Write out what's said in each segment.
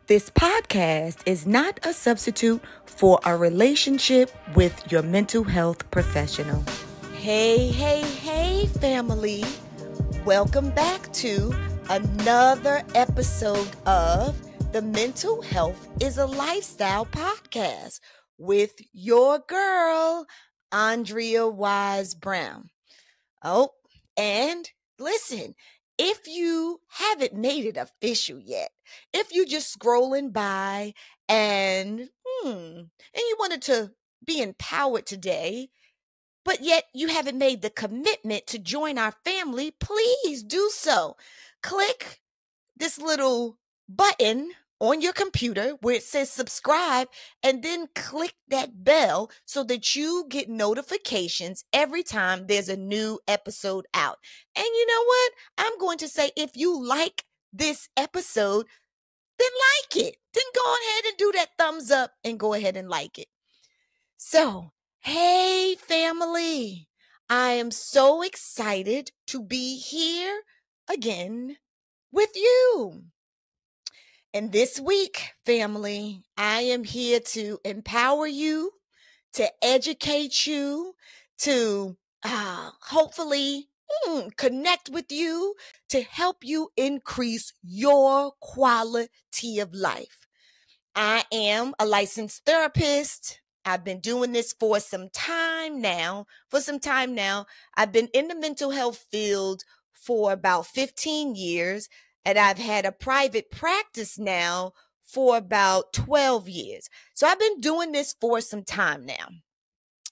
This podcast is not a substitute for a relationship with your mental health professional. Hey, family. Welcome back to another episode of the Mental Health is a Lifestyle podcast with your girl, Andrea Wise-Brown. Oh, and listen, if you haven't made it official yet, if you just scrolling by and you wanted to be empowered today, but yet you haven't made the commitment to join our family, please do so. Click this little button on your computer where it says subscribe, and then click that bell so that you get notifications every time there's a new episode out. And you know what? I'm going to say, if you like this episode, then like it. Then go ahead and do that thumbs up and go ahead and like it. So, hey, family, I am so excited to be here again with you. And this week, family, I am here to empower you, to educate you, to hopefully connect with you, to help you increase your quality of life. I am a licensed therapist. I've been doing this for some time now. I've been in the mental health field for about 15 years, and I've had a private practice now for about 12 years. So I've been doing this for some time now.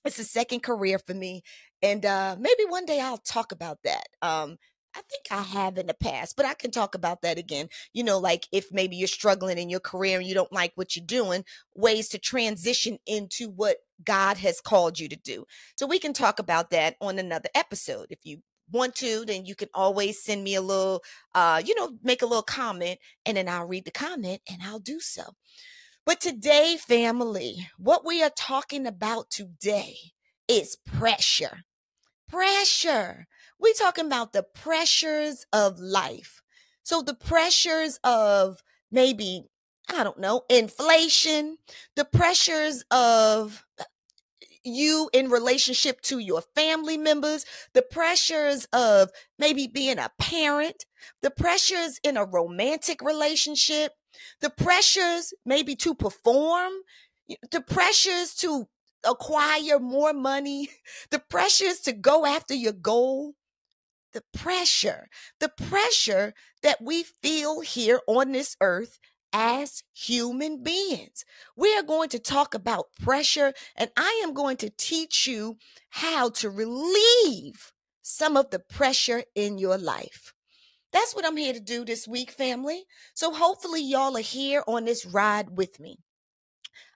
It's a second career for me, and maybe one day I'll talk about that. I think I have in the past, but I can talk about that again. You know, like if maybe you're struggling in your career and you don't like what you're doing, ways to transition into what God has called you to do. So we can talk about that on another episode. If you want to, then you can always send me a little, make a little comment, and then I'll read the comment and I'll do so. But today, family, what we are talking about today is pressure. Pressure. We're talking about the pressures of life. So the pressures of maybe, I don't know, inflation, the pressures of you in relationship to your family members, the pressures of maybe being a parent, the pressures in a romantic relationship, the pressures maybe to perform, the pressures to acquire more money, the pressures to go after your goal, the pressure that we feel here on this earth as human beings. We are going to talk about pressure, and I am going to teach you how to relieve some of the pressure in your life. That's what I'm here to do this week, family. So hopefully y'all are here on this ride with me.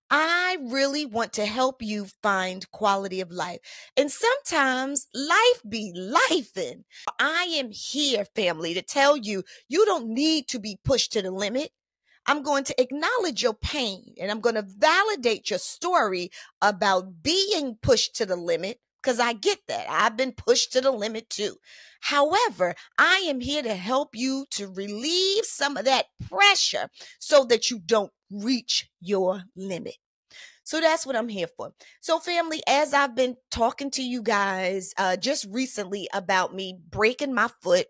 I really want to help you find quality of life. And sometimes life be lifing. I am here, family, to tell you, you don't need to be pushed to the limit. I'm going to acknowledge your pain, and I'm going to validate your story about being pushed to the limit, because I get that. I've been pushed to the limit too. However, I am here to help you to relieve some of that pressure so that you don't reach your limit. So that's what I'm here for. So family, as I've been talking to you guys just recently about me breaking my foot,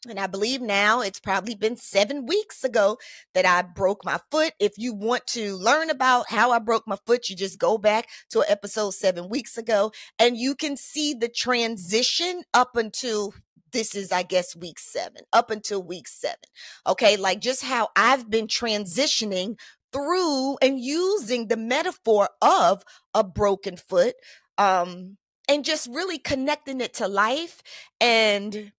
and I believe now it's probably been 7 weeks ago that I broke my foot. If you want to learn about how I broke my foot, you just go back to episode 7 weeks ago, and you can see the transition up until this is, I guess, week 7, up until week 7. Okay, like just how I've been transitioning through and using the metaphor of a broken foot, and just really connecting it to life and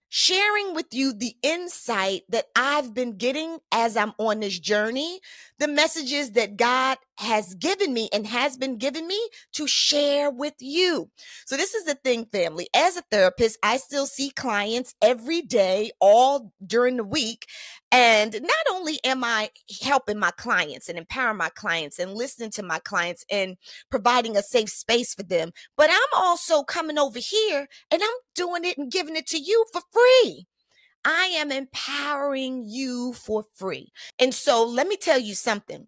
sharing with you the insight that I've been getting as I'm on this journey, the messages that God has given me and has been giving me to share with you. So this is the thing, family. As a therapist, I still see clients every day, all during the week. And not only am I helping my clients and empowering my clients and listening to my clients and providing a safe space for them, but I'm also coming over here and I'm doing it and giving it to you for free. I am empowering you for free. And so let me tell you something.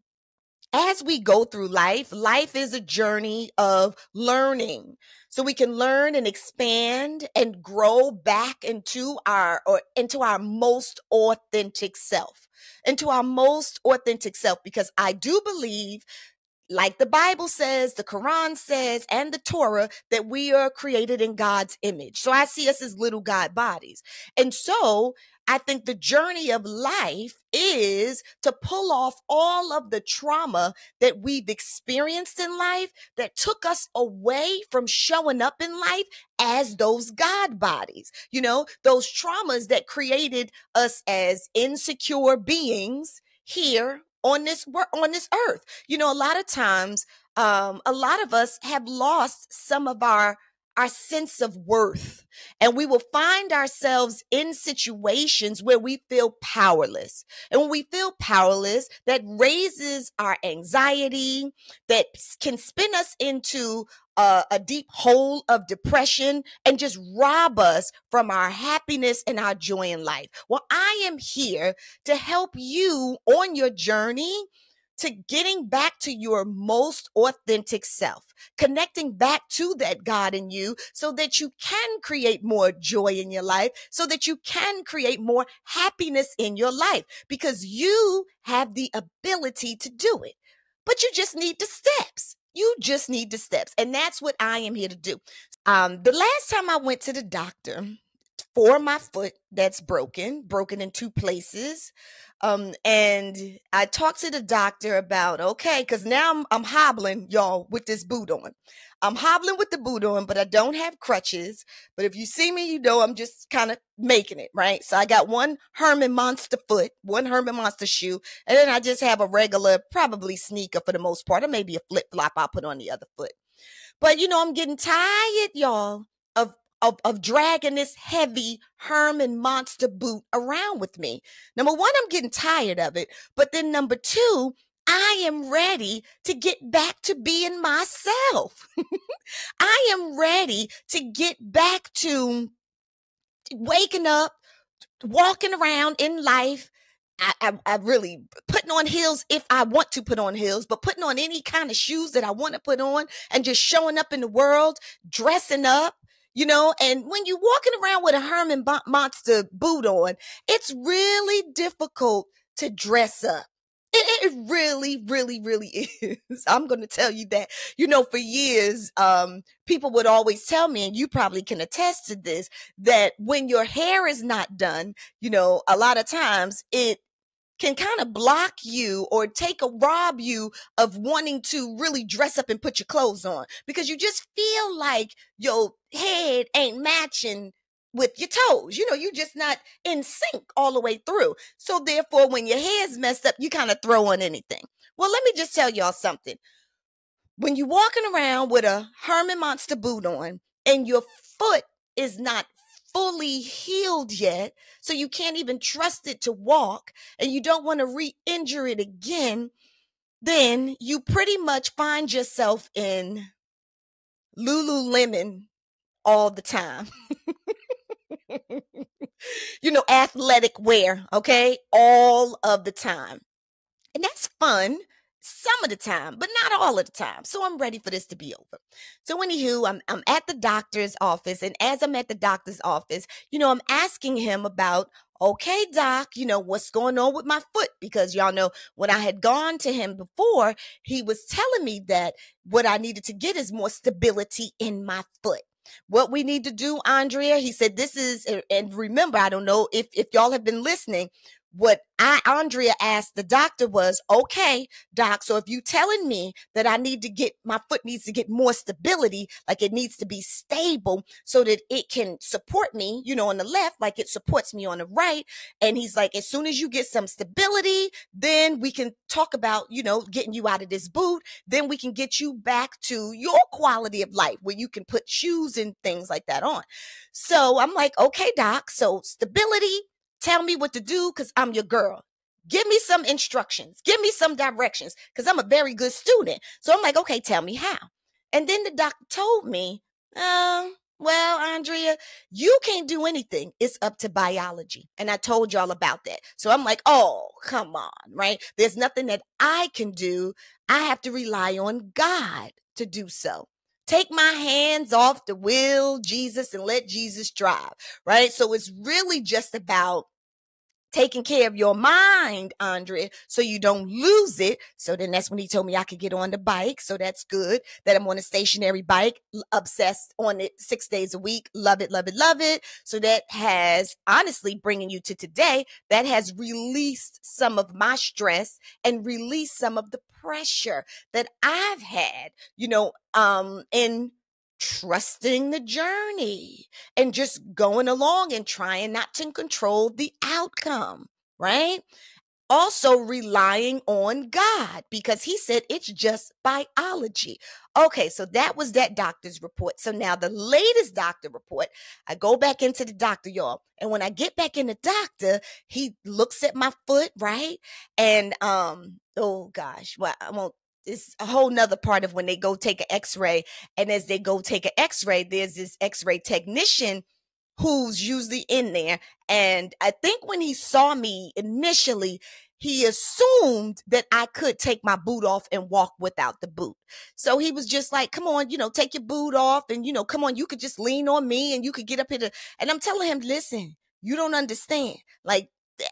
As we go through life, life is a journey of learning. So we can learn and expand and grow back into our most authentic self. Into our most authentic self, because I do believe, like the Bible says, the Quran says, and the Torah, that we are created in God's image. So I see us as little God bodies. And so I think the journey of life is to pull off all of the trauma that we've experienced in life that took us away from showing up in life as those God bodies. You know, those traumas that created us as insecure beings here on this earth. You know, a lot of times, a lot of us have lost some of our sense of worth, and we will find ourselves in situations where we feel powerless. And when we feel powerless, that raises our anxiety, that can spin us into a deep hole of depression and just rob us from our happiness and our joy in life. Well, I am here to help you on your journey to getting back to your most authentic self, connecting back to that God in you so that you can create more joy in your life, so that you can create more happiness in your life, because you have the ability to do it. But you just need the steps. You just need the steps. And that's what I am here to do. The last time I went to the doctor for my foot that's broken in two places. And I talked to the doctor about, okay, because now I'm hobbling, y'all, with this boot on. I'm hobbling with the boot on, but I don't have crutches. But if you see me, you know I'm just kind of making it, right? So I got one Herman Monster foot, one Herman Monster shoe, and then I just have a regular, probably sneaker for the most part, or maybe a flip-flop I'll put on the other foot. But, you know, I'm getting tired, y'all, of dragging this heavy Herman Monster boot around with me. Number one, I'm getting tired of it. But then number two, I am ready to get back to being myself. I am ready to get back to waking up, walking around in life. I really putting on heels if I want to put on heels, but putting on any kind of shoes that I want to put on and just showing up in the world, dressing up, you know. And when you're walking around with a Herman Monster boot on, it's really difficult to dress up. It really, really, really is. I'm going to tell you that. You know, for years, people would always tell me, and you probably can attest to this, that when your hair is not done, you know, a lot of times it can kind of block you or rob you of wanting to really dress up and put your clothes on, because you just feel like your head ain't matching with your toes. You know, you just not in sync all the way through. So therefore, when your hair's messed up, you kind of throw on anything. Well, let me just tell y'all something. When you're walking around with a Herman Monster boot on and your foot is not fully healed yet, so you can't even trust it to walk, and you don't want to re-injure it again, then you pretty much find yourself in Lululemon all the time. You know, athletic wear, okay? All of the time. And that's fun some of the time, but not all of the time. So I'm ready for this to be over. So anywho, I'm at the doctor's office. And as I'm at the doctor's office, you know, I'm asking him about, okay, doc, you know, what's going on with my foot? Because y'all know when I had gone to him before, he was telling me that what I needed to get is more stability in my foot. What we need to do, Andrea, he said, this is, and remember, I don't know if y'all have been listening, what Andrea asked the doctor was, okay, doc, so if you telling me that my foot needs to get more stability, like it needs to be stable so that it can support me, you know, on the left, like it supports me on the right. And he's like, as soon as you get some stability, then we can talk about, you know, getting you out of this boot. Then we can get you back to your quality of life where you can put shoes and things like that on. So I'm like, okay, doc, so stability, tell me what to do, because I'm your girl. Give me some instructions. Give me some directions, because I'm a very good student. So I'm like, okay, tell me how. And then the doctor told me, Well, Andrea, you can't do anything. It's up to biology. And I told y'all about that. So I'm like, oh, come on, right? There's nothing that I can do. I have to rely on God to do so. Take my hands off the wheel, Jesus, and let Jesus drive, right? So it's really just about taking care of your mind, Andrea, so you don't lose it. So then that's when he told me I could get on the bike. So that's good that I'm on a stationary bike, obsessed on it 6 days a week. Love it, love it, love it. So that has, honestly, bringing you to today, that has released some of my stress and released some of the pressure that I've had, in trusting the journey and just going along and trying not to control the outcome, right? Also relying on God because he said it's just biology. Okay, so that was that doctor's report. So now the latest doctor report, I go back into the doctor, y'all. And when I get back in the doctor, he looks at my foot, right? And oh gosh, well, I won't. It's a whole nother part of when they go take an x-ray. And as they go take an x-ray, there's this x-ray technician who's usually in there. And I think when he saw me initially, he assumed that I could take my boot off and walk without the boot. So he was just like, come on, take your boot off and, come on, you could just lean on me and you could get up here. And I'm telling him, listen, you don't understand. Like,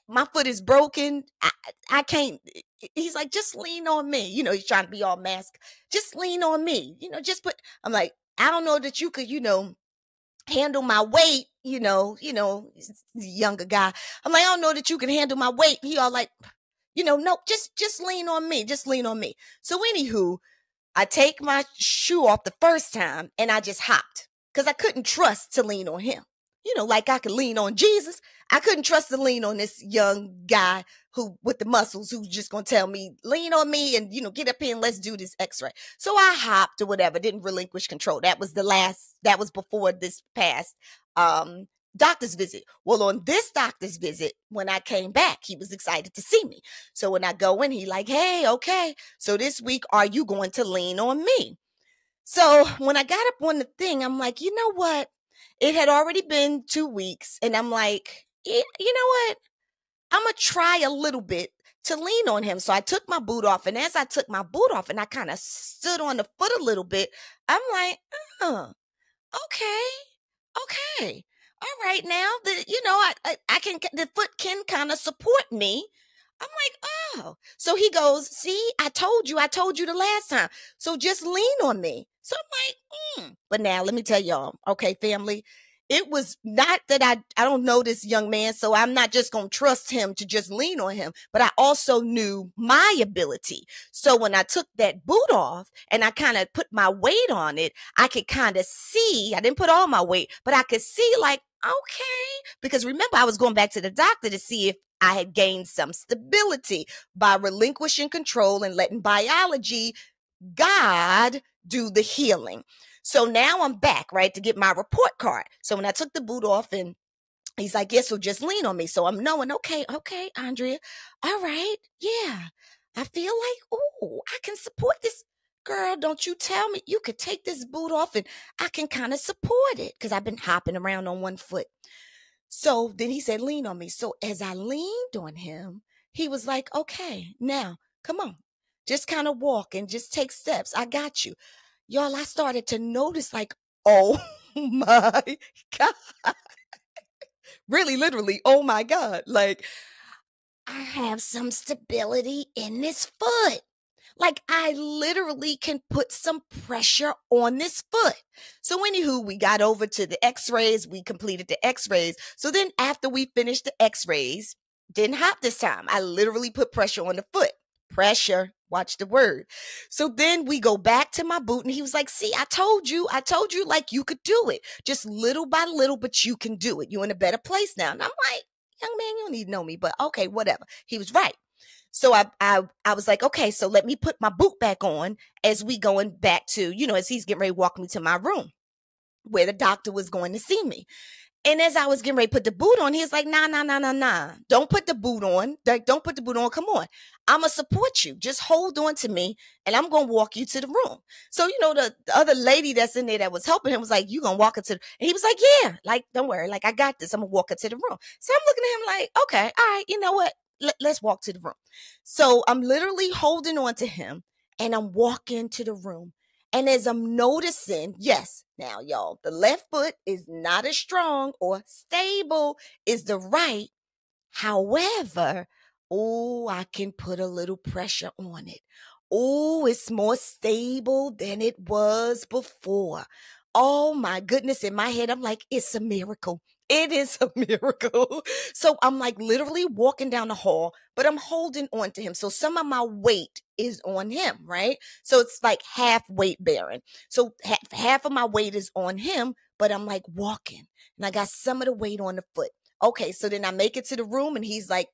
my foot is broken. I can't. He's like, just lean on me. He's trying to be all masked. Just lean on me. I'm like, I don't know that you could, handle my weight, younger guy. I'm like, I don't know that you can handle my weight. He all like, no, just lean on me. Just lean on me. So anywho, I take my shoe off the first time and I just hopped because I couldn't trust to lean on him. Like I could lean on Jesus. I couldn't trust to lean on this young guy who with the muscles who's just going to tell me, lean on me and, get up here and let's do this x-ray. So I hopped or whatever, didn't relinquish control. That was before this past doctor's visit. Well, on this doctor's visit, when I came back, he was excited to see me. So when I go in, he like, hey, okay. So this week, are you going to lean on me? So when I got up on the thing, I'm like, you know what? It had already been 2 weeks. And I'm like, you know what? I'm going to try a little bit to lean on him. So I took my boot off. And as I took my boot off and I kind of stood on the foot a little bit, I'm like, okay. All right. Now that, I can, the foot can kind of support me. I'm like, oh. So he goes, see, I told you the last time. So just lean on me. So I'm like, But now let me tell y'all, okay, family, it was not that I don't know this young man, so I'm not just going to trust him to just lean on him, but I also knew my ability. So when I took that boot off and I kind of put my weight on it, I could kind of see, I didn't put all my weight, but I could see like, okay, because remember I was going back to the doctor to see if I had gained some stability by relinquishing control and letting biology, God, do the healing. So now I'm back, right, to get my report card. So when I took the boot off and he's like, yeah, so just lean on me. So I'm knowing, okay, Andrea. All right. Yeah. I feel like, I can support this. Girl, don't you tell me you could take this boot off and I can kind of support it because I've been hopping around on one foot. So then he said, lean on me. So as I leaned on him, he was like, okay, now come on, just kind of walk and just take steps. I got you. Y'all, I started to notice like, oh my God, really, literally, oh my God. Like I have some stability in this foot. Like I literally can put some pressure on this foot. So anywho, we got over to the x-rays. We completed the x-rays. So then after we finished the x-rays, didn't hop this time. I literally put pressure on the foot. Pressure. Watch the word. So then we go back to my boot and he was like, see, I told you like you could do it. Just little by little, but you can do it. You're in a better place now. And I'm like, young man, you don't need to know me, but okay, whatever. He was right. So I was like, okay, so let me put my boot back on as we going back to, as he's getting ready to walk me to my room where the doctor was going to see me. And as I was getting ready to put the boot on, he's like, nah, nah, nah, nah, nah. Don't put the boot on. Like, don't put the boot on. Come on. I'm going to support you. Just hold on to me and I'm going to walk you to the room. So, the other lady that's in there that was helping him was like, you going to walk into the, and he was like, yeah, like, don't worry. Like, I got this. I'm going to walk into the room. So I'm looking at him like, okay, all right, you know what? Let's walk to the room. So I'm literally holding on to him and I'm walking to the room. And as I'm noticing, yes, now y'all, the left foot is not as strong or stable as the right. However, I can put a little pressure on it. It's more stable than it was before. Oh my goodness, in my head, I'm like, it's a miracle. It is a miracle. So I'm like literally walking down the hall, but I'm holding on to him. So some of my weight is on him, right? So it's like half weight bearing. So half of my weight is on him, but I'm like walking and I got some of the weight on the foot. Okay, so then I make it to the room and he's like,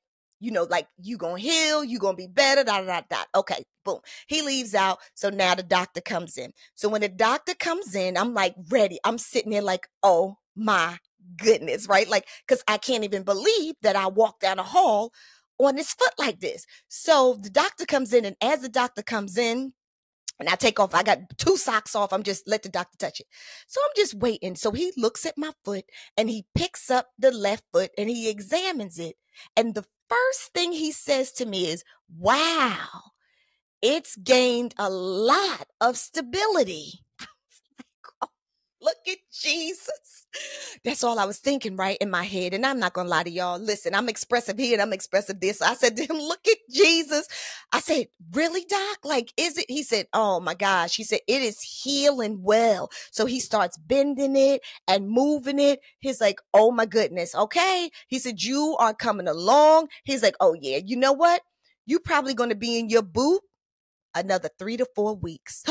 like you gonna heal, you gonna be better, da. Okay, boom. He leaves out. So now the doctor comes in. So when the doctor comes in, I'm like ready. I'm sitting there like, oh my goodness, right? Like, because I can't even believe that I walked down a hall on this foot like this. So the doctor comes in, and as the doctor comes in, and I take off, I got 2 socks off. I'm just let the doctor touch it. So I'm just waiting. So he looks at my foot and he picks up the left foot and he examines it. And the first thing he says to me is, wow, it's gained a lot of stability. Look at Jesus. That's all I was thinking right in my head. And I'm not going to lie to y'all. Listen, I'm expressive here and I'm expressive there. So I said to him, look at Jesus. I said, really, doc? Like, is it? He said, oh my gosh. He said, it is healing well. So he starts bending it and moving it. He's like, oh my goodness. Okay. He said, you are coming along. He's like, oh yeah, you know what? You probably going to be in your boot another 3 to 4 weeks.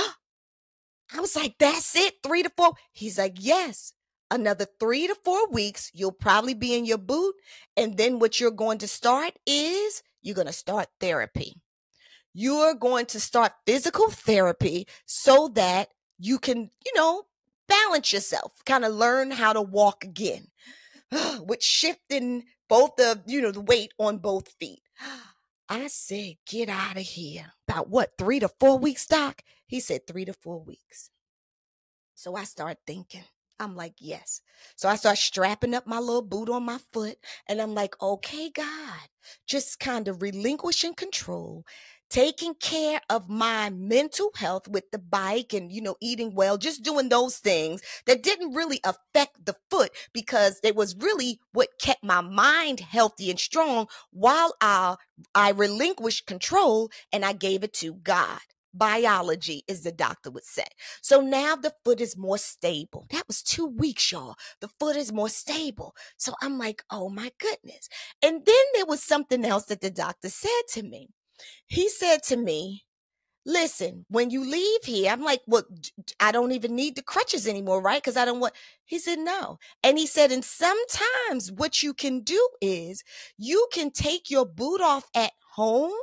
I was like, that's it, 3 to 4. He's like, yes, another 3 to 4 weeks, you'll probably be in your boot. And then what you're going to start is you're going to start therapy. You're going to start physical therapy so that you can, balance yourself, kind of learn how to walk again with shifting both the weight on both feet. I said, get out of here. About what, 3 to 4 weeks, doc? He said 3 to 4 weeks. So I started thinking. I'm like, yes. So I start strapping up my little boot on my foot. And I'm like, okay, God, just kind of relinquishing control, taking care of my mental health with the bike and, eating well, just doing those things that didn't really affect the foot because it was really what kept my mind healthy and strong while I relinquished control and I gave it to God. Biology, as the doctor would say. So now the foot is more stable. That was 2 weeks, y'all. The foot is more stable. So I'm like, oh my goodness. And then there was something else that the doctor said to me. He said to me, listen, when you leave here, I'm like, well, I don't even need the crutches anymore, right? Because I don't want, he said, no. And he said, and sometimes what you can do is you can take your boot off at home.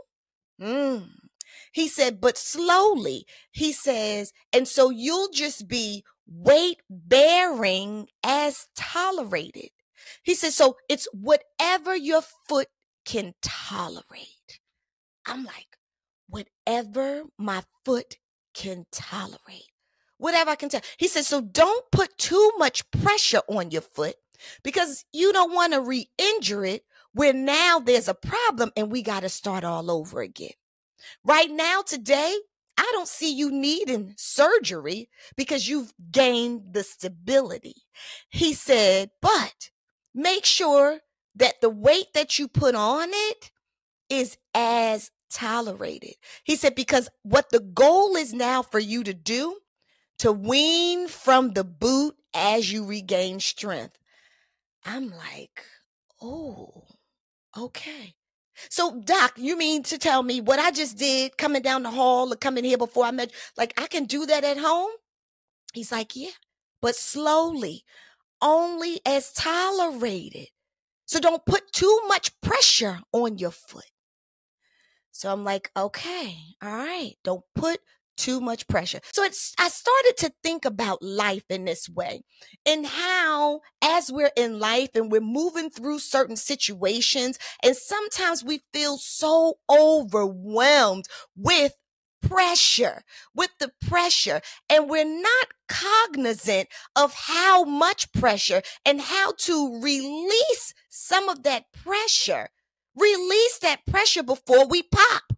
He said, but slowly, he says, and so you'll just be weight bearing as tolerated. He said, so it's whatever your foot can tolerate. I'm like, whatever my foot can tolerate, whatever I can tell. He said, so don't put too much pressure on your foot because you don't want to re-injure it where now there's a problem and we got to start all over again. Right now, today, I don't see you needing surgery because you've gained the stability. He said, but make sure that the weight that you put on it is as tolerated. He said, because what the goal is now for you to do, to wean from the boot as you regain strength. I'm like, oh, okay. So, doc, you mean to tell me what I just did coming down the hall or coming here before I met, like I can do that at home? He's like, yeah, but slowly, only as tolerated. So don't put too much pressure on your foot. So I'm like, okay, all right. Don't put too much pressure. So I started to think about life in this way, and how as we're in life and we're moving through certain situations, and sometimes we feel so overwhelmed with the pressure, and we're not cognizant of how much pressure and how to release some of that pressure. Release that pressure before we pop,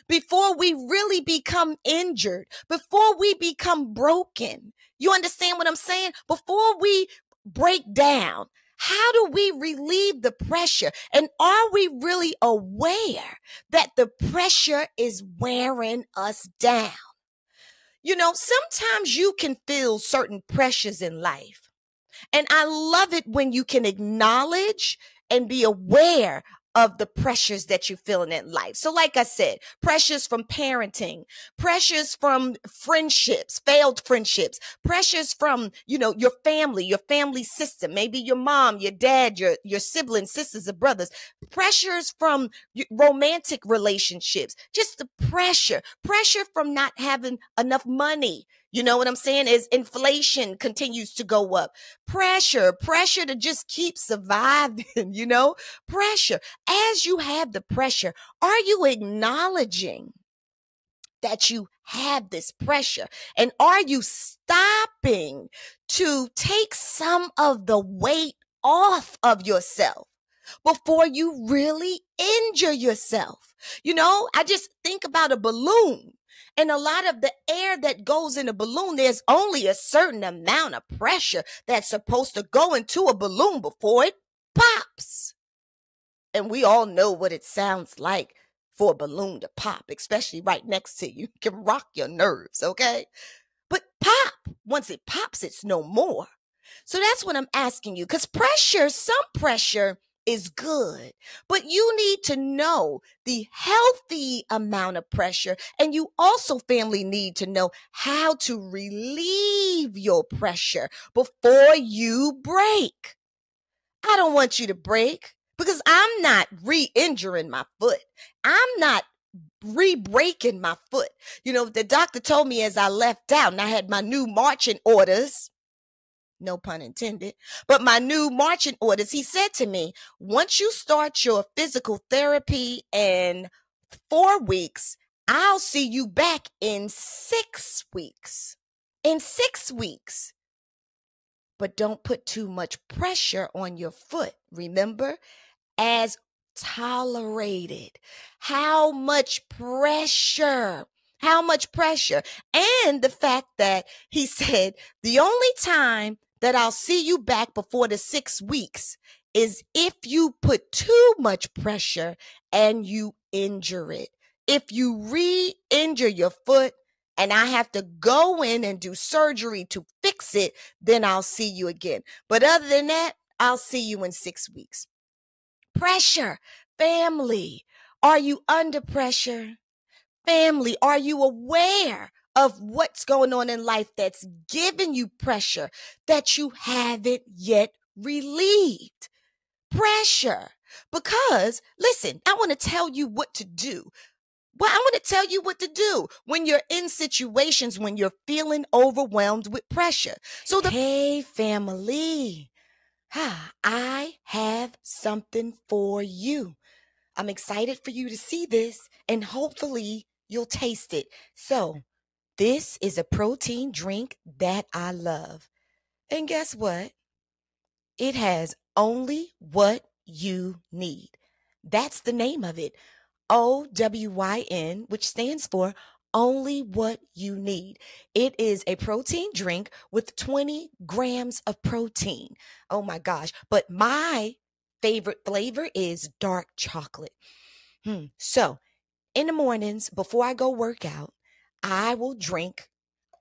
before we really become injured, before we become broken. You understand what I'm saying? Before we break down. How do we relieve the pressure? And are we really aware that the pressure is wearing us down? You know, sometimes you can feel certain pressures in life. And I love it when you can acknowledge and be aware of the pressures that you're feeling in life. So like I said, pressures from parenting, pressures from friendships, failed friendships, pressures from, your family system, maybe your mom, your dad, your siblings, sisters or brothers, pressures from romantic relationships, just the pressure from not having enough money. You know what I'm saying? As inflation continues to go up, pressure to just keep surviving, pressure. As you have the pressure, are you acknowledging that you have this pressure? And are you stopping to take some of the weight off of yourself before you really injure yourself? I just think about a balloon. And a lot of the air that goes in a balloon, there's only a certain amount of pressure that's supposed to go into a balloon before it pops. And we all know what it sounds like for a balloon to pop, especially right next to you. It can rock your nerves, okay? But pop, once it pops, it's no more. So that's what I'm asking you, because some pressure is good, but you need to know the healthy amount of pressure. And you also, family, need to know how to relieve your pressure before you break. I don't want you to break, because I'm not re-injuring my foot. I'm not re-breaking my foot. The doctor told me as I left out, and I had my new marching orders, no pun intended, but my new marching orders, he said to me, once you start your physical therapy in 4 weeks, I'll see you back in 6 weeks. In 6 weeks. But don't put too much pressure on your foot. Remember, as tolerated. How much pressure? How much pressure? And the fact that he said, the only time that I'll see you back before the 6 weeks is if you put too much pressure and you injure it. If you re-injure your foot and I have to go in and do surgery to fix it, then I'll see you again. But other than that, I'll see you in 6 weeks. Pressure. Family, are you under pressure? Family, are you aware of what's going on in life that's giving you pressure that you haven't yet relieved? Pressure. Because, listen, I want to tell you what to do. Well, I want to tell you what to do when you're in situations when you're feeling overwhelmed with pressure. Hey, family, I have something for you. I'm excited for you to see this, and hopefully you'll taste it. So, this is a protein drink that I love. And guess what? It has only what you need. That's the name of it. OWYN, which stands for only what you need. It is a protein drink with 20 grams of protein. Oh my gosh. But my favorite flavor is dark chocolate. So in the mornings before I go work out, I will drink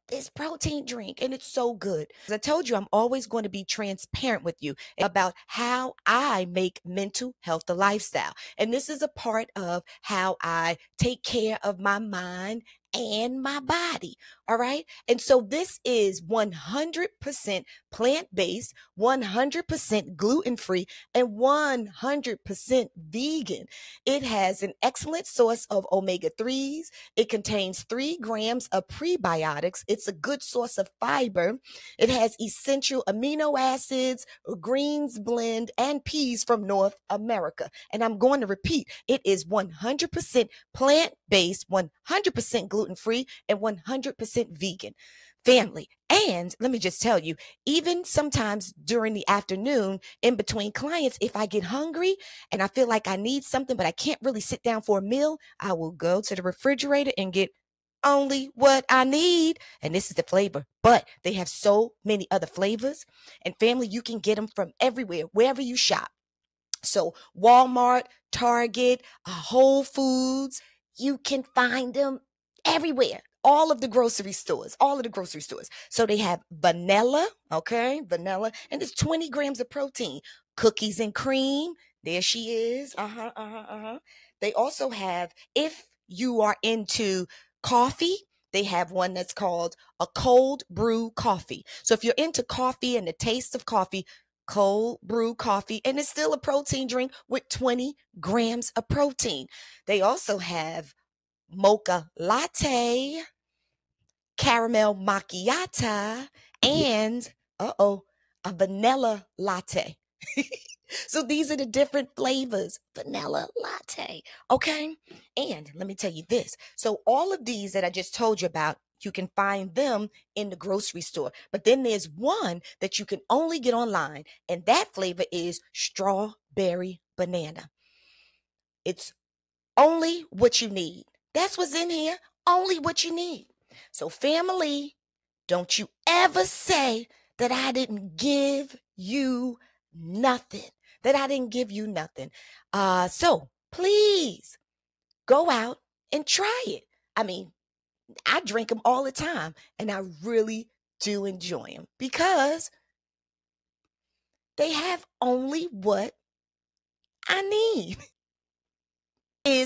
this protein drink, and it's so good. As I told you, I'm always going to be transparent with you about how I make mental health a lifestyle. And this is a part of how I take care of my mind and my body. All right. And so this is 100% plant-based, 100% gluten-free, and 100% vegan. It has an excellent source of omega-3s. It contains 3 grams of prebiotics. It's a good source of fiber. It has essential amino acids, greens blend, and peas from North America. And I'm going to repeat, it is 100% plant-based, 100% gluten-free, and 100% vegan. Family. And let me just tell you, even sometimes during the afternoon, in between clients, if I get hungry and I feel like I need something, but I can't really sit down for a meal, I will go to the refrigerator and get only what I need. And this is the flavor, but they have so many other flavors. And family, you can get them from everywhere, wherever you shop. So Walmart, Target, Whole Foods, you can find them everywhere. All of the grocery stores, all of the grocery stores. So they have vanilla, okay, vanilla, and it's 20 grams of protein. Cookies and cream, there she is. They also have, if you are into coffee, they have one that's called a cold brew coffee. So if you're into coffee and the taste of coffee, cold brew coffee, and it's still a protein drink with 20 grams of protein. They also have mocha latte, caramel macchiato, and a vanilla latte. So these are the different flavors. Vanilla latte. Okay. And let me tell you this. So all of these that I just told you about, you can find them in the grocery store. But then there's one that you can only get online, and that flavor is strawberry banana. It's only what you need. That's what's in here. Only what you need. So family, don't you ever say that I didn't give you nothing. That I didn't give you nothing. So please go out and try it. I mean, I drink them all the time, and I really do enjoy them because they have only what I need.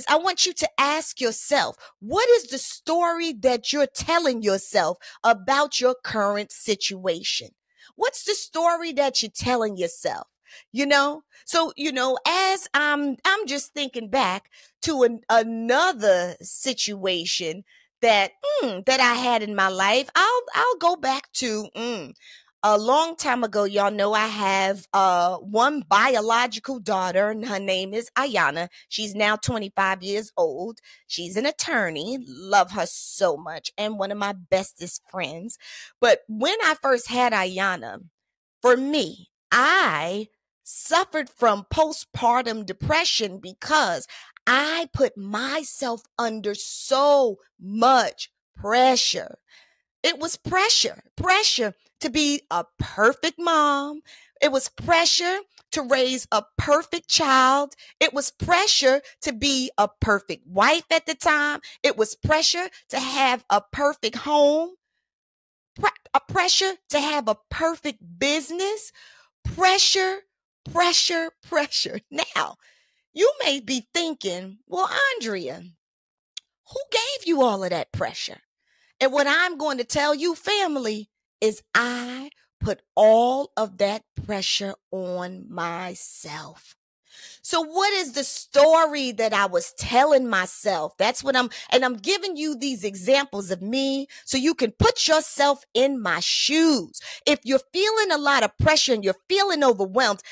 I want you to ask yourself, what is the story that you're telling yourself about your current situation? What's the story that you're telling yourself? So as I'm just thinking back to another situation that I had in my life. I'll go back to a long time ago. Y'all know I have one biological daughter, and her name is Ayana. She's now 25 years old. She's an attorney. Love her so much, and one of my bestest friends. But when I first had Ayana, for me, I suffered from postpartum depression because I put myself under so much pressure. It was pressure to be a perfect mom. It was pressure to raise a perfect child. It was pressure to be a perfect wife at the time. It was pressure to have a perfect home. A pressure to have a perfect business. Pressure. Now, you may be thinking, well, Andrea, who gave you all of that pressure? And what I'm going to tell you, family, is I put all of that pressure on myself. So what is the story that I was telling myself? That's what I'm giving you these examples of me so you can put yourself in my shoes. If you're feeling a lot of pressure and you're feeling overwhelmed,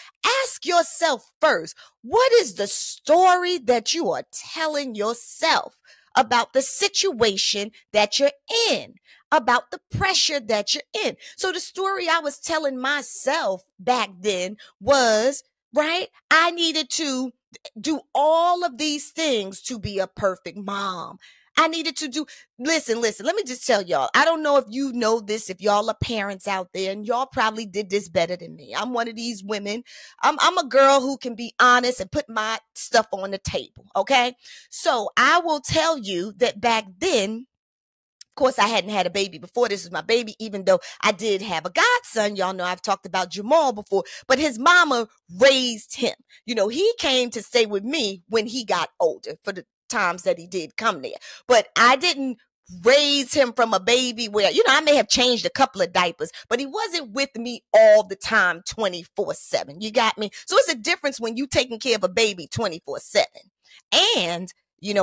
ask yourself first, what is the story that you are telling yourself about the situation that you're in, about the pressure that you're in? So the story I was telling myself back then was, right, I needed to do all of these things to be a perfect mom. I needed to do, listen, let me just tell y'all, I don't know if you know this, if y'all are parents out there, and y'all probably did this better than me. I'm one of these women. I'm a girl who can be honest and put my stuff on the table, okay? So I will tell you that back then, of course, I hadn't had a baby before. This was my baby, even though I did have a godson. Y'all know I've talked about Jamal before, but his mama raised him. He came to stay with me when he got older for the times that he did come there. But I didn't raise him from a baby where, I may have changed a couple of diapers, but he wasn't with me all the time 24/7. You got me? So it's a difference when you taking care of a baby 24/7. And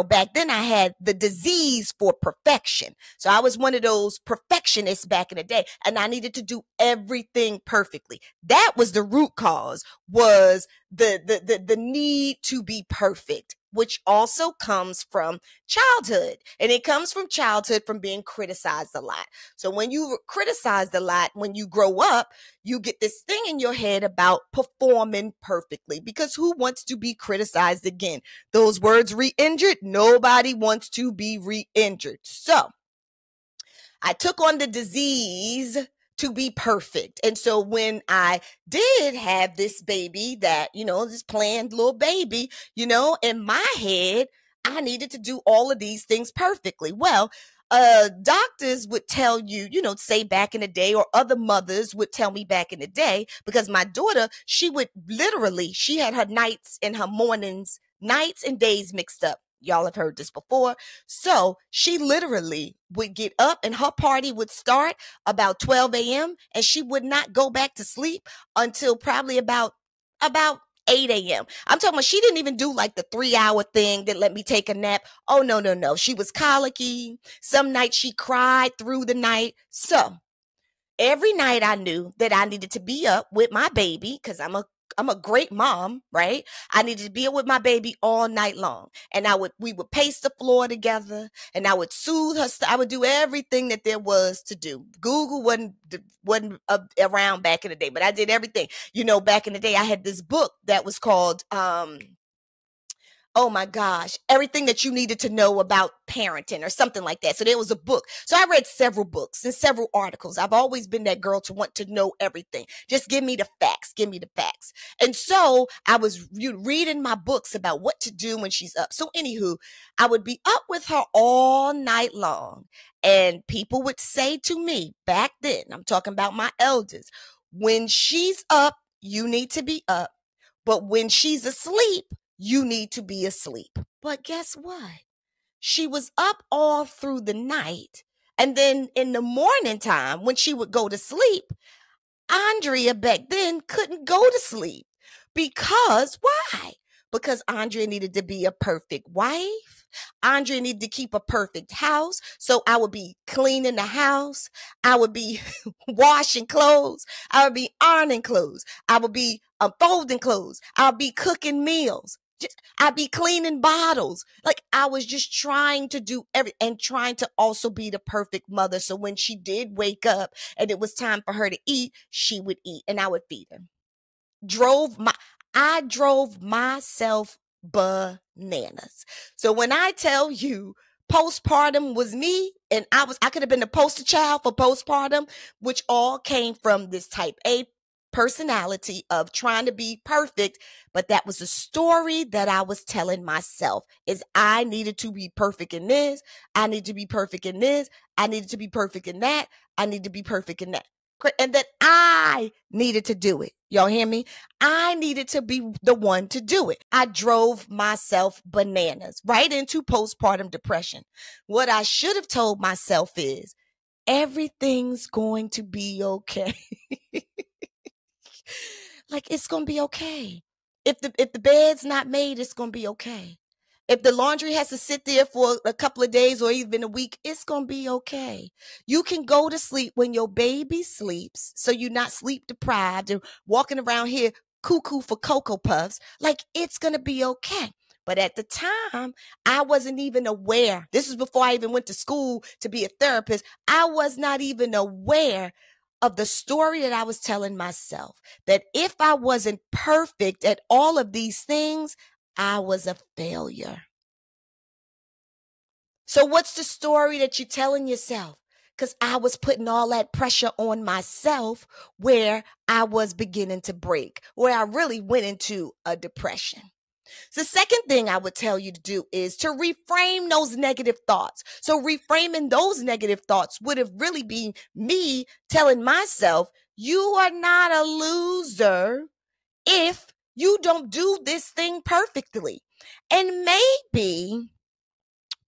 back then I had the disease for perfection. So I was one of those perfectionists back in the day, and I needed to do everything perfectly. That was the root cause, was the need to be perfect, which also comes from childhood. And it comes from childhood, from being criticized a lot. So when you criticized a lot, when you grow up, you get this thing in your head about performing perfectly, because who wants to be criticized again? Those words, re-injured, nobody wants to be re-injured. So I took on the disease to be perfect. And so when I did have this baby that, this planned little baby, in my head, I needed to do all of these things perfectly. Well, doctors would tell you, say back in the day, or other mothers would tell me back in the day, because my daughter, she had her nights and her mornings, nights and days mixed up. Y'all have heard this before. So she literally would get up and her party would start about 12 a.m. and she would not go back to sleep until probably about 8 a.m. I'm talking about, she didn't even do like the 3-hour thing that let me take a nap. Oh, no. She was colicky. Some nights she cried through the night. So every night I knew that I needed to be up with my baby, because I'm a great mom, right? I needed to be up with my baby all night long. And we would pace the floor together, and I would soothe her. I would do everything that there was to do. Google wasn't around back in the day, but I did everything. Back in the day, I had this book that was called, oh my gosh, everything that you needed to know about parenting, or something like that. So there was a book. So I read several books and several articles. I've always been that girl to want to know everything. Just give me the facts. Give me the facts. And so I was reading my books about what to do when she's up. So anywho, I would be up with her all night long. And people would say to me back then, I'm talking about my elders, when she's up, you need to be up. But when she's asleep, you need to be asleep. But guess what? She was up all through the night. And then in the morning time, when she would go to sleep, Andrea back then couldn't go to sleep. Because why? Because Andrea needed to be a perfect wife. Andrea needed to keep a perfect house. So I would be cleaning the house. I would be washing clothes. I would be ironing clothes. I would be folding clothes. I would be cooking meals. I'd be cleaning bottles. Like, I was just trying to do and trying to also be the perfect mother. So when she did wake up and it was time for her to eat, she would eat and I would feed her. I drove myself bananas. So when I tell you postpartum was me, and I could have been the poster child for postpartum, which all came from this type A personality of trying to be perfect. But that was a story that I was telling myself, is I needed to be perfect in this. I need to be perfect in this. I needed to be perfect in that. I need to be perfect in that. And that I needed to do it. Y'all hear me? I needed to be the one to do it. I drove myself bananas right into postpartum depression. What I should have told myself is, everything's going to be okay. Like, it's going to be okay. If the bed's not made, it's going to be okay. If the laundry has to sit there for a couple of days or even a week, it's going to be okay. You can go to sleep when your baby sleeps, so you're not sleep deprived and walking around here cuckoo for Cocoa Puffs. Like, it's going to be okay. But at the time, I wasn't even aware. This was before I even went to school to be a therapist. I was not even aware of the story that I was telling myself, that if I wasn't perfect at all of these things, I was a failure. So what's the story that you're telling yourself? Because I was putting all that pressure on myself, where I was beginning to break, where I really went into a depression. The second thing I would tell you to do is to reframe those negative thoughts. So reframing those negative thoughts would have really been me telling myself, you are not a loser if you don't do this thing perfectly. And maybe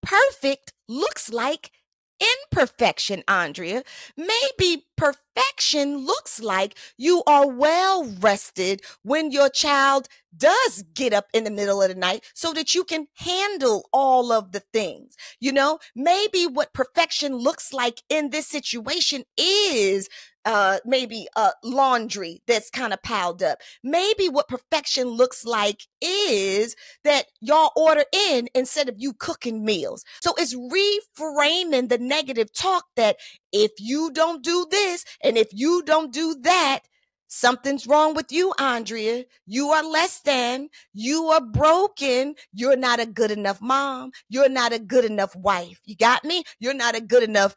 perfect looks like imperfection, Andrea. Maybe perfection looks like you are well rested when your child does get up in the middle of the night so that you can handle all of the things. Maybe what perfection looks like in this situation is maybe laundry that's kind of piled up. Maybe what perfection looks like is that y'all order in instead of you cooking meals. So it's reframing the negative talk that if you don't do this and if you don't do that, something's wrong with you, Andrea. You are less than. You are broken. You're not a good enough mom. You're not a good enough wife. You got me? You're not a good enough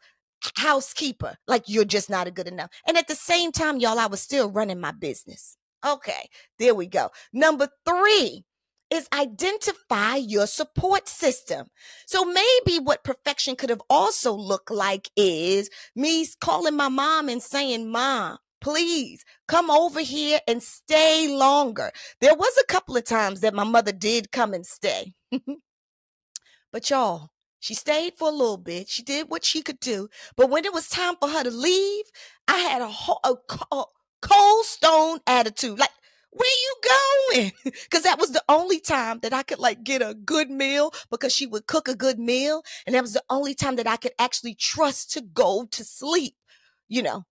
housekeeper. Like, you're just not a good enough. And at the same time, y'all, I was still running my business. Okay, there we go. Number 3 is identify your support system. So maybe what perfection could have also looked like is me calling my mom and saying, Mom, please come over here and stay longer. There was a couple of times that my mother did come and stay. But y'all, she stayed for a little bit. She did what she could do. But when it was time for her to leave, I had a cold stone attitude. Like, where you going? Because that was the only time that I could get a good meal, because she would cook a good meal. And that was the only time that I could actually trust to go to sleep.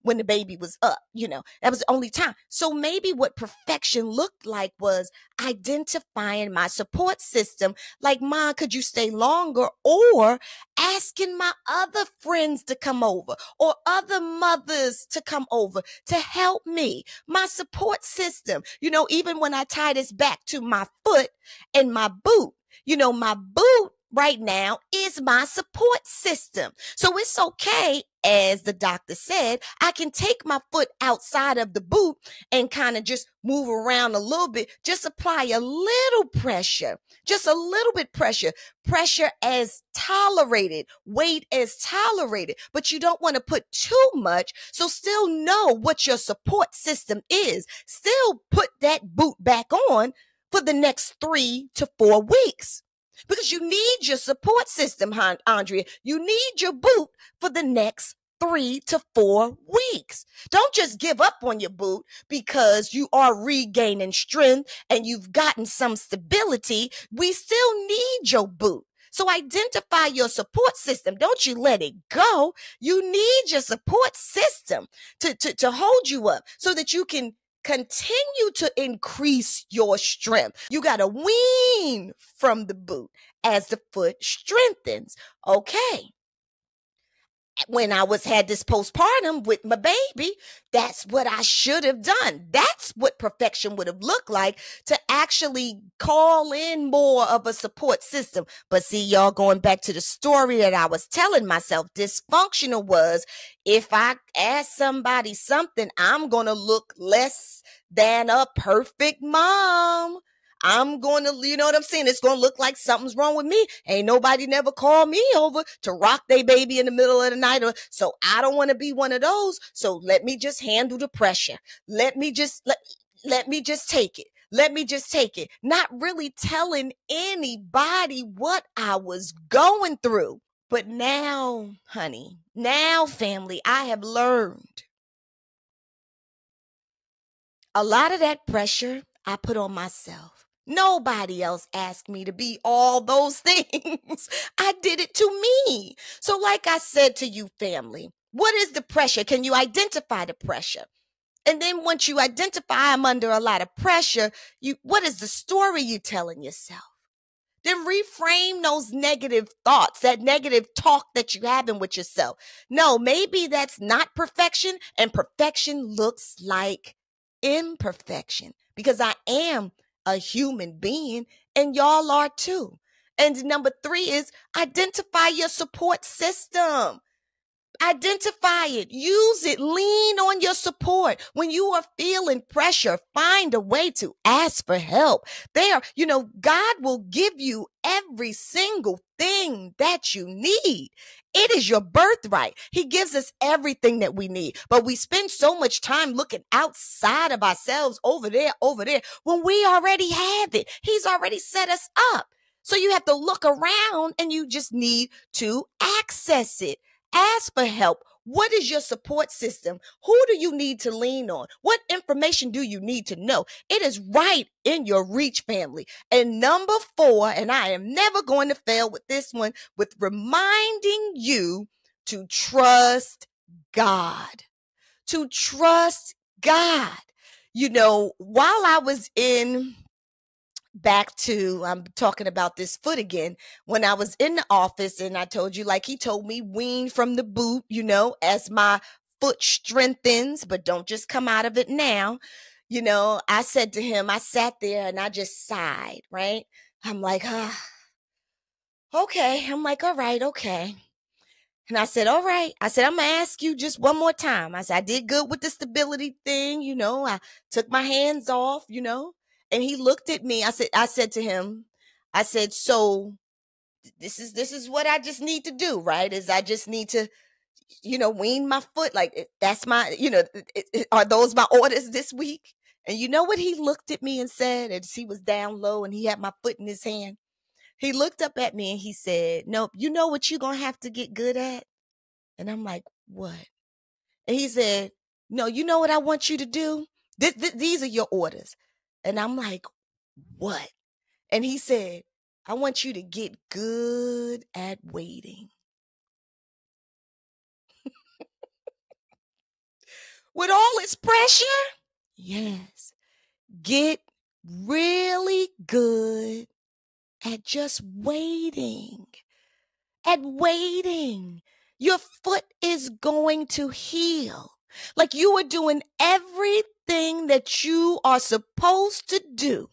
When the baby was up, that was the only time. So maybe what perfection looked like was identifying my support system. Like, Mom, could you stay longer? Or asking my other friends to come over, or other mothers to come over to help me. My support system, even when I tie this back to my foot and my boot, my boot right now is my support system. So it's okay, as the doctor said, I can take my foot outside of the boot and kind of just move around a little bit, just apply a little pressure, just a little bit pressure as tolerated, weight as tolerated, but you don't want to put too much. So still know what your support system is. Still put that boot back on for the next 3 to 4 weeks. Because you need your support system, Andrea. You need your boot for the next 3 to 4 weeks. Don't just give up on your boot because you are regaining strength and you've gotten some stability. We still need your boot. So identify your support system. Don't you let it go. You need your support system to hold you up so that you can continue to increase your strength. You got to wean from the boot as the foot strengthens. Okay. When I had this postpartum with my baby, that's what I should have done. That's what perfection would have looked like, to actually call in more of a support system. But see, y'all, going back to the story that I was telling myself, dysfunctional was, if I ask somebody something, I'm going to look less than a perfect mom. I'm going to, you know what I'm saying? It's going to look like something's wrong with me. Ain't nobody never called me over to rock their baby in the middle of the night. So I don't want to be one of those. So let me just handle the pressure. Let me just take it. Let me just take it. Not really telling anybody what I was going through. But now, honey, now, family, I have learned a lot of that pressure I put on myself. Nobody else asked me to be all those things. I did it to me. So like I said to you, family, what is the pressure? Can you identify the pressure? And then once you identify I'm under a lot of pressure, what is the story you're telling yourself? Then reframe those negative thoughts, that negative talk that you're having with yourself. No, maybe that's not perfection, and perfection looks like imperfection, because I am a human being and y'all are too. And number 3 is identify your support system. Identify it, use it, lean on your support. When you are feeling pressure, find a way to ask for help. God will give you every single thing that you need. It is your birthright. He gives us everything that we need, but we spend so much time looking outside of ourselves, over there, when we already have it. He's already set us up. So you have to look around and you just need to access it. Ask for help. What is your support system? Who do you need to lean on? What information do you need to know? It is right in your reach, family. And number 4, and I am never going to fail with this one, with reminding you to trust God. To trust God. You know, while I was I'm talking about this foot again, when I was in the office and I told you, like he told me, wean from the boot, you know, as my foot strengthens, but don't just come out of it now. You know, I said to him, I sat there and I just sighed, right? I'm like, okay. I'm like, all right, okay. And I said, all right. I said, I'm going to ask you just one more time. I said, I did good with the stability thing. You know, I took my hands off, you know, and he looked at me. I said to him, I said, so this is what I just need to do, right? Is I just need to, you know, wean my foot. Like that's my, you know, are those my orders this week? And you know what he looked at me and said, as he was down low and he had my foot in his hand. He looked up at me and he said, nope, you know what you're going to have to get good at? And I'm like, what? And he said, no, you know what I want you to do? These are your orders. And I'm like, what? And he said, I want you to get good at waiting. With all its pressure? Yes. Get really good at just waiting. At waiting. Your foot is going to heal. Like you are doing everything that you are supposed to do.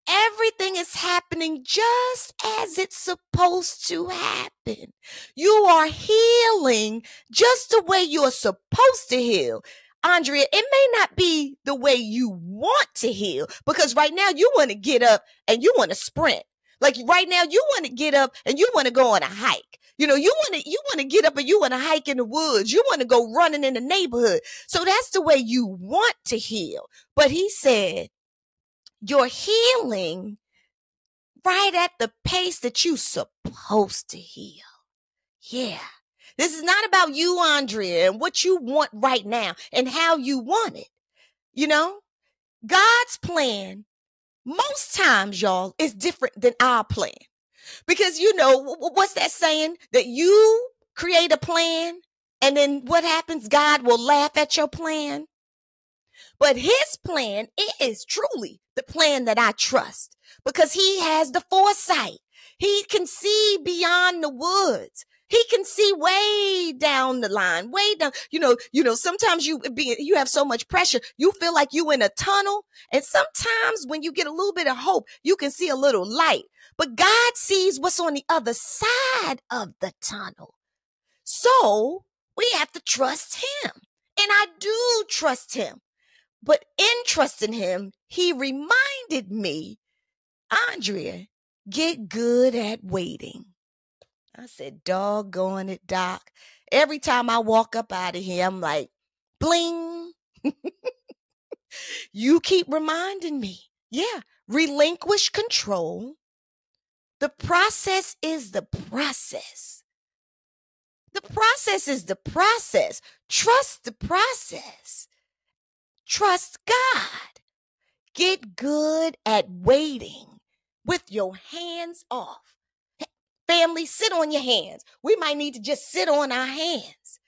Everything is happening just as it's supposed to happen. You are healing just the way you're supposed to heal. Andrea, it may not be the way you want to heal, because right now you want to get up and you want to sprint. Like right now you want to get up and you want to go on a hike. You know, you want to get up and you want to hike in the woods. You want to go running in the neighborhood. So that's the way you want to heal. But he said, you're healing right at the pace that you're supposed to heal. Yeah. This is not about you, Andrea, and what you want right now and how you want it. You know, God's plan, most times, y'all, is different than our plan. Because, you know, what's that saying? That you create a plan and then what happens? God will laugh at your plan. But his plan is truly the plan that I trust, because he has the foresight. He can see beyond the woods. He can see way down the line, way down. You know, sometimes you have so much pressure, you feel like you in a tunnel. And sometimes when you get a little bit of hope, you can see a little light. But God sees what's on the other side of the tunnel. So we have to trust him. And I do trust him. But in trusting him, he reminded me, Andrea, get good at waiting. I said, doggone it, Doc. Every time I walk up out of here, I'm like, bling. You keep reminding me. Yeah, relinquish control. The process is the process. The process is the process. Trust the process. Trust God. Get good at waiting with your hands off. Family, sit on your hands. We might need to just sit on our hands.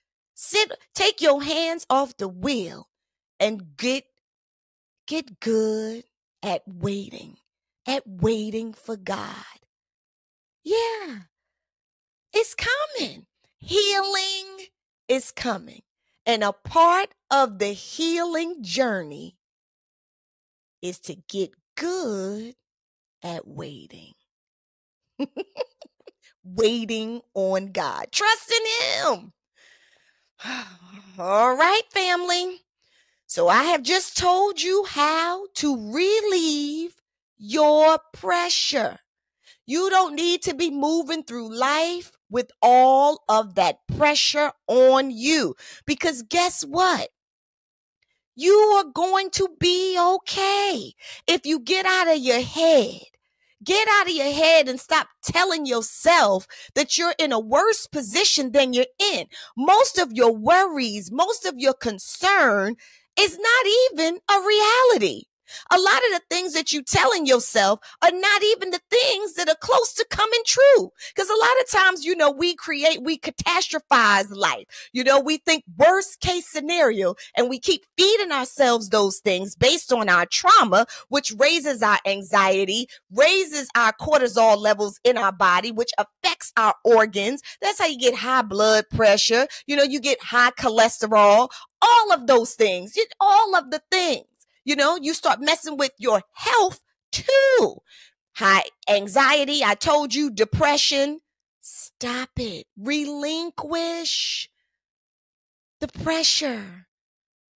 Take your hands off the wheel and get good at waiting for God. Yeah, it's coming. Healing is coming. And a part of the healing journey is to get good at waiting. Waiting on God. Trusting him. All right, family. So I have just told you how to relieve your pressure. You don't need to be moving through life with all of that pressure on you. Because guess what? You are going to be okay if you get out of your head. Get out of your head and stop telling yourself that you're in a worse position than you're in. Most of your worries, most of your concern is not even a reality. A lot of the things that you're telling yourself are not even the things that are close to coming true. Because a lot of times, we catastrophize life. We think worst case scenario, and we keep feeding ourselves those things based on our trauma, which raises our anxiety, raises our cortisol levels in our body, which affects our organs. That's how you get high blood pressure. You get high cholesterol, all of those things, all of the things. You start messing with your health too. High anxiety, I told you, depression. Stop it. Relinquish the pressure.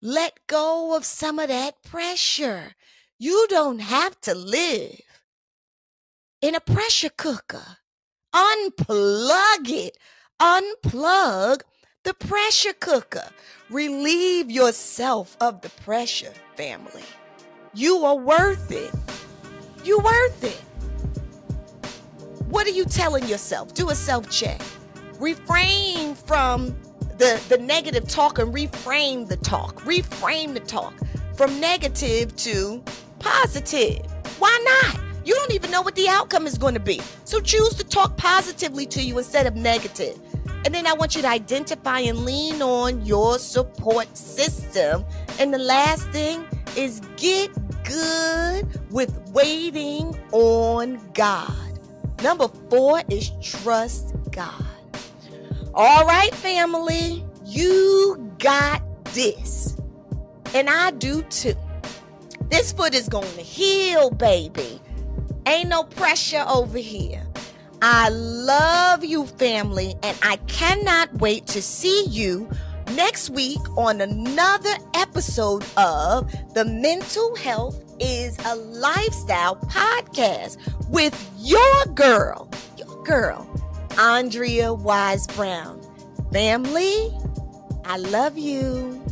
Let go of some of that pressure. You don't have to live in a pressure cooker. Unplug it. Unplug the pressure cooker. Relieve yourself of the pressure, family. You are worth it. You're worth it. What are you telling yourself? Do a self-check. Refrain from the negative talk and reframe the talk. Reframe the talk from negative to positive. Why not? You don't even know what the outcome is going to be. So choose to talk positively to you instead of negative. And then I want you to identify and lean on your support system. And the last thing is get good with waiting on God. Number 4 is trust God. All right, family, you got this. And I do too. This foot is going to heal, baby. Ain't no pressure over here. I love you, family, and I cannot wait to see you next week on another episode of the Mental Health is a Lifestyle podcast with your girl, Andrea Wise-Brown. Family, I love you.